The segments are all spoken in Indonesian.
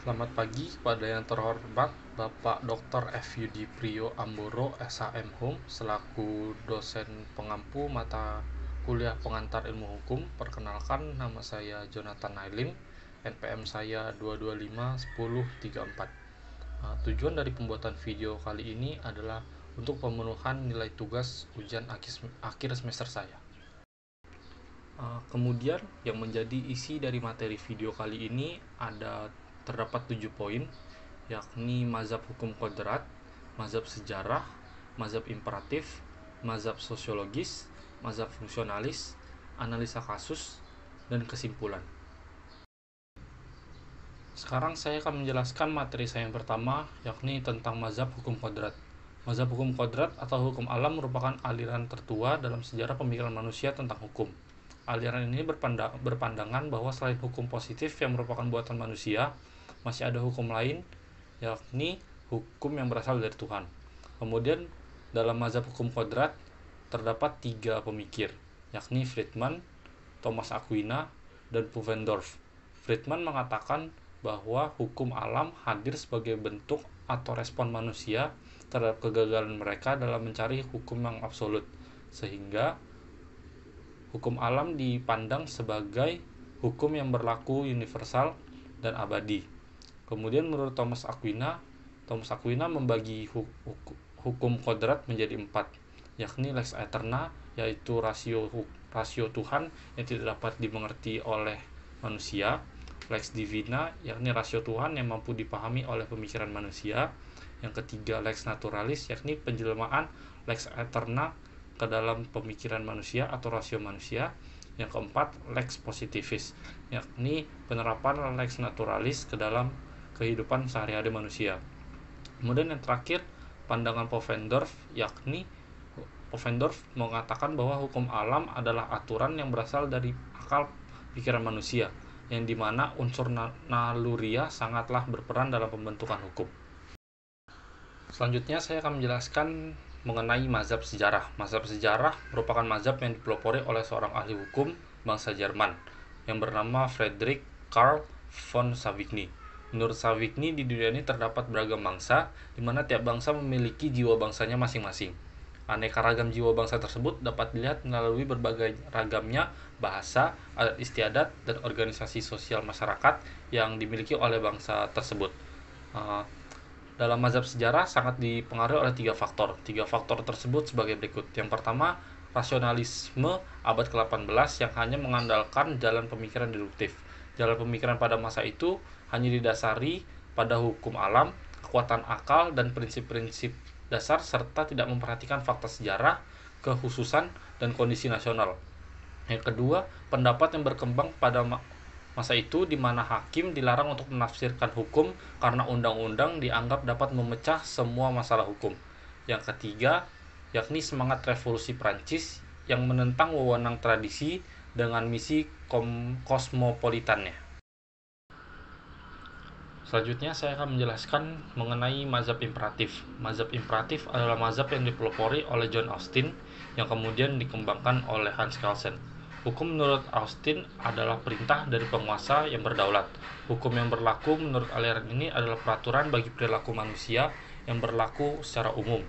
Selamat pagi kepada yang terhormat Bapak Dr. F. Yudi Priyo Amboro, SHM Hum, selaku dosen pengampu mata kuliah pengantar ilmu hukum. Perkenalkan, nama saya Jonathan Nailin, NPM saya 2251034. Tujuan dari pembuatan video kali ini adalah untuk pemenuhan nilai tugas ujian akhir semester saya. Kemudian yang menjadi isi dari materi video kali ini terdapat 7 poin, yakni mazhab hukum kodrat, mazhab sejarah, mazhab imperatif, mazhab sosiologis, mazhab fungsionalis, analisa kasus, dan kesimpulan. Sekarang saya akan menjelaskan materi saya yang pertama, yakni tentang mazhab hukum kodrat. Mazhab hukum kodrat atau hukum alam merupakan aliran tertua dalam sejarah pemikiran manusia tentang hukum. Aliran ini berpandangan bahwa selain hukum positif yang merupakan buatan manusia, masih ada hukum lain, yakni hukum yang berasal dari Tuhan. Kemudian dalam mazhab hukum kodrat terdapat 3 pemikir, yakni Friedman, Thomas Aquina, dan Pufendorf. Friedman mengatakan bahwa hukum alam hadir sebagai bentuk atau respon manusia terhadap kegagalan mereka dalam mencari hukum yang absolut, sehingga hukum alam dipandang sebagai hukum yang berlaku universal dan abadi. Kemudian menurut Thomas Aquina membagi hukum kodrat menjadi 4, yakni lex aeterna, yaitu rasio Tuhan yang tidak dapat dimengerti oleh manusia; lex divina, yakni rasio Tuhan yang mampu dipahami oleh pemikiran manusia; yang ketiga lex naturalis, yakni penjelmaan lex aeterna ke dalam pemikiran manusia atau rasio manusia; yang keempat lex positivis, yakni penerapan lex naturalis ke dalam kehidupan sehari-hari manusia. Kemudian yang terakhir, pandangan Pufendorf, yakni Pufendorf mengatakan bahwa hukum alam adalah aturan yang berasal dari akal pikiran manusia, yang dimana unsur naluriah sangatlah berperan dalam pembentukan hukum. Selanjutnya saya akan menjelaskan mengenai mazhab sejarah. Mazhab sejarah merupakan mazhab yang dipelopori oleh seorang ahli hukum bangsa Jerman yang bernama Friedrich Karl von Savigny. Menurut Savigny, di dunia ini terdapat beragam bangsa, di mana tiap bangsa memiliki jiwa bangsanya masing-masing. Aneka ragam jiwa bangsa tersebut dapat dilihat melalui berbagai ragamnya bahasa, adat istiadat, dan organisasi sosial masyarakat yang dimiliki oleh bangsa tersebut. Dalam mazhab sejarah sangat dipengaruhi oleh 3 faktor. 3 faktor tersebut sebagai berikut. Yang pertama, rasionalisme abad ke-18 yang hanya mengandalkan jalan pemikiran deduktif. Jalan pemikiran pada masa itu hanya didasari pada hukum alam, kekuatan akal, dan prinsip-prinsip dasar, serta tidak memperhatikan fakta sejarah, kekhususan, dan kondisi nasional. Yang kedua, pendapat yang berkembang pada masa itu di mana hakim dilarang untuk menafsirkan hukum karena undang-undang dianggap dapat memecah semua masalah hukum. Yang ketiga, yakni semangat revolusi Prancis yang menentang wewenang tradisi dengan misi kosmopolitannya. Selanjutnya saya akan menjelaskan mengenai mazhab imperatif. Mazhab imperatif adalah mazhab yang dipelopori oleh John Austin yang kemudian dikembangkan oleh Hans Kelsen. Hukum menurut Austin adalah perintah dari penguasa yang berdaulat. Hukum yang berlaku menurut aliran ini adalah peraturan bagi perilaku manusia yang berlaku secara umum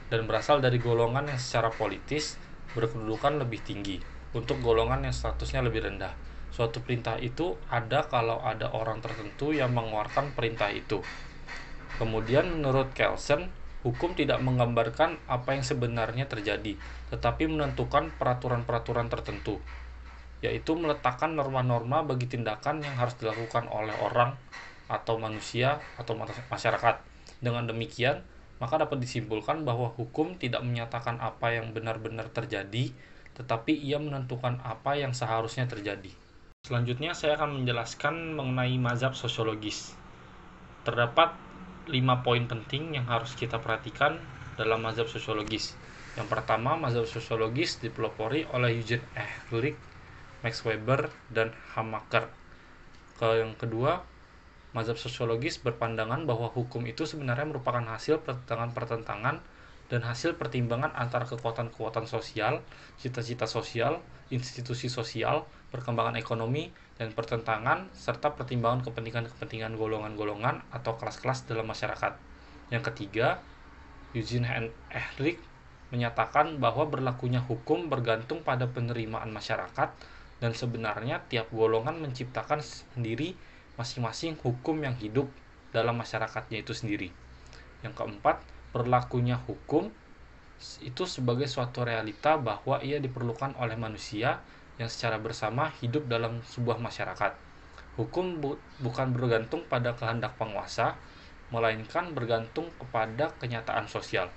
dan berasal dari golongan yang secara politis berkedudukan lebih tinggi untuk golongan yang statusnya lebih rendah. Suatu perintah itu ada kalau ada orang tertentu yang mengeluarkan perintah itu. Kemudian menurut Kelsen, hukum tidak menggambarkan apa yang sebenarnya terjadi, tetapi menentukan peraturan-peraturan tertentu, yaitu meletakkan norma-norma bagi tindakan yang harus dilakukan oleh orang atau manusia atau masyarakat. Dengan demikian, maka dapat disimpulkan bahwa hukum tidak menyatakan apa yang benar-benar terjadi, tetapi ia menentukan apa yang seharusnya terjadi. Selanjutnya saya akan menjelaskan mengenai mazhab sosiologis. Terdapat 5 poin penting yang harus kita perhatikan dalam mazhab sosiologis. Yang pertama, mazhab sosiologis dipelopori oleh Eugene Ehrlich, Max Weber, dan Hamaker. Yang kedua, mazhab sosiologis berpandangan bahwa hukum itu sebenarnya merupakan hasil pertentangan-pertentangan dan hasil pertimbangan antara kekuatan-kekuatan sosial, cita-cita sosial, institusi sosial, perkembangan ekonomi, dan pertentangan, serta pertimbangan kepentingan-kepentingan golongan-golongan atau kelas-kelas dalam masyarakat. Yang ketiga, Eugene Ehrlich menyatakan bahwa berlakunya hukum bergantung pada penerimaan masyarakat dan sebenarnya tiap golongan menciptakan sendiri masing-masing hukum yang hidup dalam masyarakatnya itu sendiri. Yang keempat, berlakunya hukum itu sebagai suatu realita bahwa ia diperlukan oleh manusia yang secara bersama hidup dalam sebuah masyarakat. Hukum bukan bergantung pada kehendak penguasa, melainkan bergantung kepada kenyataan sosial.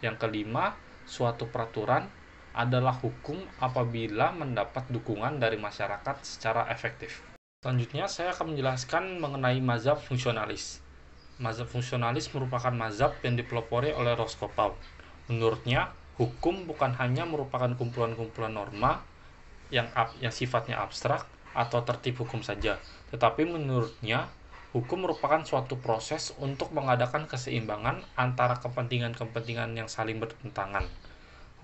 Yang kelima, suatu peraturan adalah hukum apabila mendapat dukungan dari masyarakat secara efektif. Selanjutnya, saya akan menjelaskan mengenai mazhab fungsionalis. Mazhab fungsionalis merupakan mazhab yang dipelopori oleh Roscoe. Menurutnya, hukum bukan hanya merupakan kumpulan-kumpulan norma yang sifatnya abstrak atau tertib hukum saja, tetapi menurutnya, hukum merupakan suatu proses untuk mengadakan keseimbangan antara kepentingan-kepentingan yang saling bertentangan.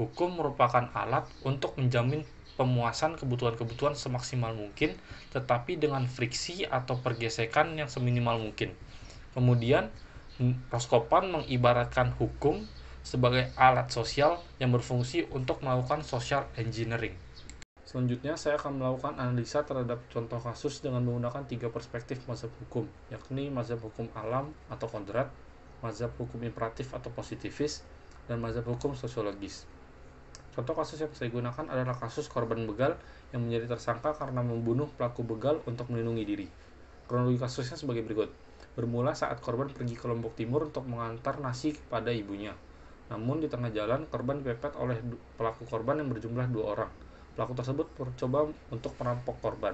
Hukum merupakan alat untuk menjamin pemuasan kebutuhan-kebutuhan semaksimal mungkin, tetapi dengan friksi atau pergesekan yang seminimal mungkin. Kemudian, Roscoe mengibaratkan hukum sebagai alat sosial yang berfungsi untuk melakukan social engineering. Selanjutnya, saya akan melakukan analisa terhadap contoh kasus dengan menggunakan 3 perspektif mazhab hukum, yakni mazhab hukum alam atau kodrat, mazhab hukum imperatif atau positivis, dan mazhab hukum sosiologis. Contoh kasus yang saya gunakan adalah kasus korban begal yang menjadi tersangka karena membunuh pelaku begal untuk melindungi diri. Kronologi kasusnya sebagai berikut. Bermula saat korban pergi ke Lombok Timur untuk mengantar nasi kepada ibunya. Namun di tengah jalan, korban dipepet oleh pelaku korban yang berjumlah 2 orang. Pelaku tersebut mencoba untuk merampok korban,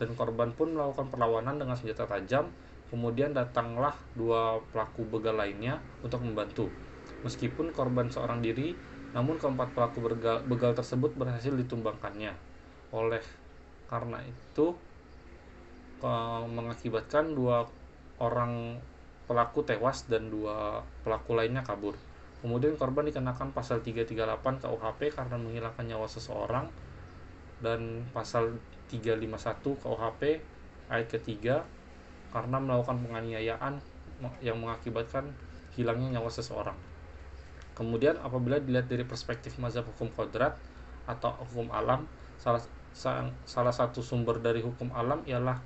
dan korban pun melakukan perlawanan dengan senjata tajam. Kemudian datanglah 2 pelaku begal lainnya untuk membantu. Meskipun korban seorang diri, namun keempat pelaku begal tersebut berhasil ditumbangkannya. Oleh karena itu, mengakibatkan 2 orang pelaku tewas dan 2 pelaku lainnya kabur. Kemudian korban dikenakan pasal 338 KUHP karena menghilangkan nyawa seseorang, dan pasal 351 KUHP ayat ketiga karena melakukan penganiayaan yang mengakibatkan hilangnya nyawa seseorang. Kemudian apabila dilihat dari perspektif mazhab hukum kodrat atau hukum alam, salah satu sumber dari hukum alam ialah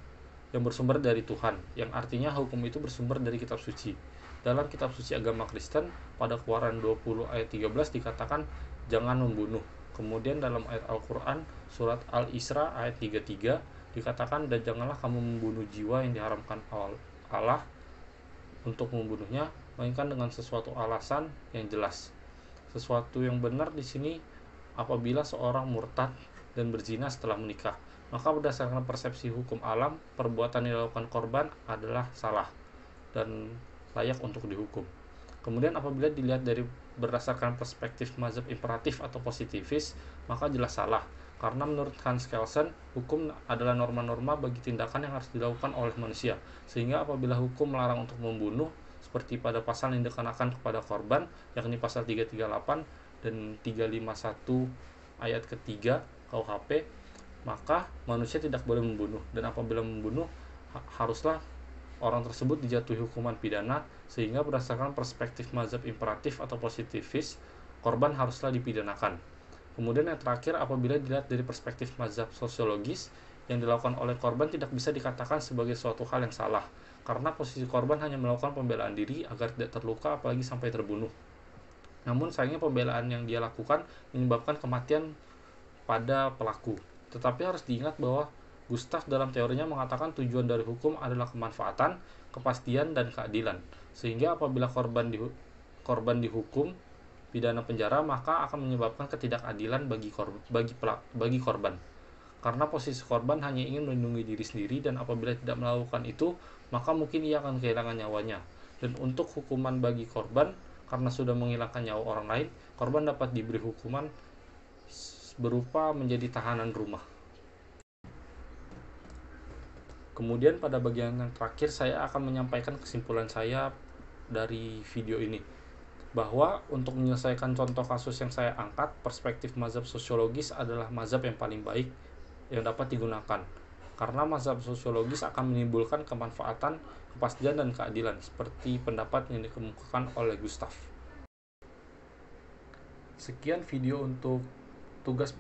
yang bersumber dari Tuhan, yang artinya hukum itu bersumber dari kitab suci. Dalam kitab suci agama Kristen, pada Keluaran 20 ayat 13 dikatakan jangan membunuh. Kemudian dalam ayat Al-Quran, surat Al-Isra ayat 33 dikatakan, dan janganlah kamu membunuh jiwa yang diharamkan Allah untuk membunuhnya, melainkan dengan sesuatu alasan yang jelas. Sesuatu yang benar di sini apabila seorang murtad dan berzina setelah menikah, maka berdasarkan persepsi hukum alam, perbuatan yang dilakukan korban adalah salah dan layak untuk dihukum. Kemudian apabila dilihat dari berdasarkan perspektif mazhab imperatif atau positivis, maka jelas salah, karena menurut Hans Kelsen, hukum adalah norma-norma bagi tindakan yang harus dilakukan oleh manusia, sehingga apabila hukum melarang untuk membunuh, seperti pada pasal yang dikenakan kepada korban, yakni pasal 338 dan 351 ayat ketiga KUHP, maka manusia tidak boleh membunuh, dan apabila membunuh haruslah orang tersebut dijatuhi hukuman pidana, sehingga berdasarkan perspektif mazhab imperatif atau positivis, korban haruslah dipidanakan. Kemudian yang terakhir, apabila dilihat dari perspektif mazhab sosiologis, yang dilakukan oleh korban tidak bisa dikatakan sebagai suatu hal yang salah, karena posisi korban hanya melakukan pembelaan diri agar tidak terluka apalagi sampai terbunuh. Namun sayangnya pembelaan yang dia lakukan menyebabkan kematian pada pelaku. Tetapi harus diingat bahwa Gustav dalam teorinya mengatakan tujuan dari hukum adalah kemanfaatan, kepastian, dan keadilan. Sehingga apabila korban dihukum pidana penjara, maka akan menyebabkan ketidakadilan bagi korban. Karena posisi korban hanya ingin melindungi diri sendiri, dan apabila tidak melakukan itu, maka mungkin ia akan kehilangan nyawanya. Dan untuk hukuman bagi korban, karena sudah menghilangkan nyawa orang lain, korban dapat diberi hukuman berupa menjadi tahanan rumah. Kemudian pada bagian yang terakhir, saya akan menyampaikan kesimpulan saya dari video ini, bahwa untuk menyelesaikan contoh kasus yang saya angkat, perspektif mazhab sosiologis adalah mazhab yang paling baik yang dapat digunakan, karena mazhab sosiologis akan menimbulkan kemanfaatan, kepastian, dan keadilan, seperti pendapat yang dikemukakan oleh Gustav. Sekian video untuk tugas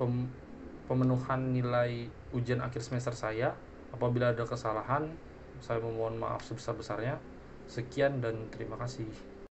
pemenuhan nilai ujian akhir semester saya. Apabila ada kesalahan, saya memohon maaf sebesar-besarnya. Sekian dan terima kasih.